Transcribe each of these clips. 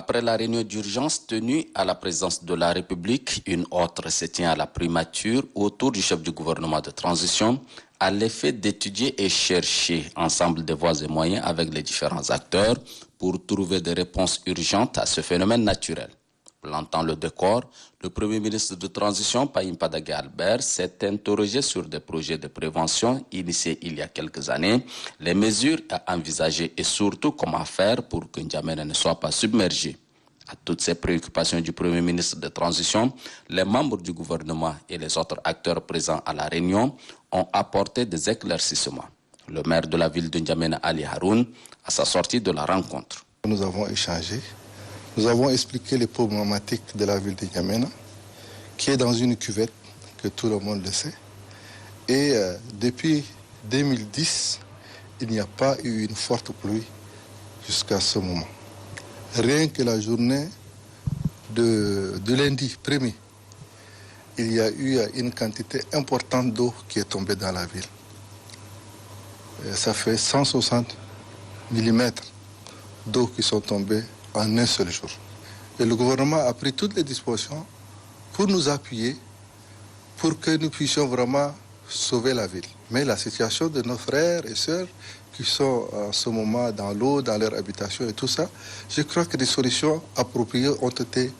Après la réunion d'urgence tenue à la présidence de la République, une autre se tient à la primature autour du chef du gouvernement de transition à l'effet d'étudier et chercher ensemble des voies et moyens avec les différents acteurs pour trouver des réponses urgentes à ce phénomène naturel. Plantant le décor, le Premier ministre de transition, Payim Padaké Albert, s'est interrogé sur des projets de prévention initiés il y a quelques années, les mesures à envisager et surtout comment faire pour que N'Djamena ne soit pas submergé. À toutes ces préoccupations du Premier ministre de transition, les membres du gouvernement et les autres acteurs présents à la réunion ont apporté des éclaircissements. Le maire de la ville de N'Djamena, Ali Haroun, à sa sortie de la rencontre. Nous avons échangé. Nous avons expliqué les problématiques de la ville de N'Djamena, qui est dans une cuvette, que tout le monde le sait. Et depuis 2010, il n'y a pas eu une forte pluie jusqu'à ce moment. Rien que la journée de lundi 1er, il y a eu une quantité importante d'eau qui est tombée dans la ville. Et ça fait 160 mm d'eau qui sont tombés en un seul jour. Et le gouvernement a pris toutes les dispositions pour nous appuyer, pour que nous puissions vraiment sauver la ville. Mais la situation de nos frères et sœurs qui sont en ce moment dans l'eau, dans leur habitation et tout ça, je crois que des solutions appropriées ont été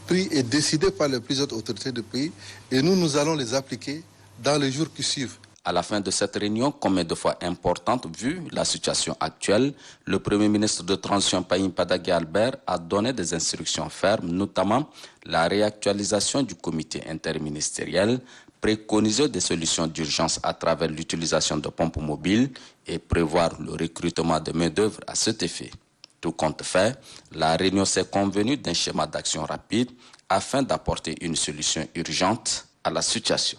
prises et décidées par les plus hautes autorités du pays. Et nous allons les appliquer dans les jours qui suivent. À la fin de cette réunion, combien de fois importante vu la situation actuelle, le Premier ministre de transition Payim Padaké Albert a donné des instructions fermes, notamment la réactualisation du comité interministériel, préconiser des solutions d'urgence à travers l'utilisation de pompes mobiles et prévoir le recrutement de main-d'œuvre à cet effet. Tout compte fait, la réunion s'est convenue d'un schéma d'action rapide afin d'apporter une solution urgente à la situation.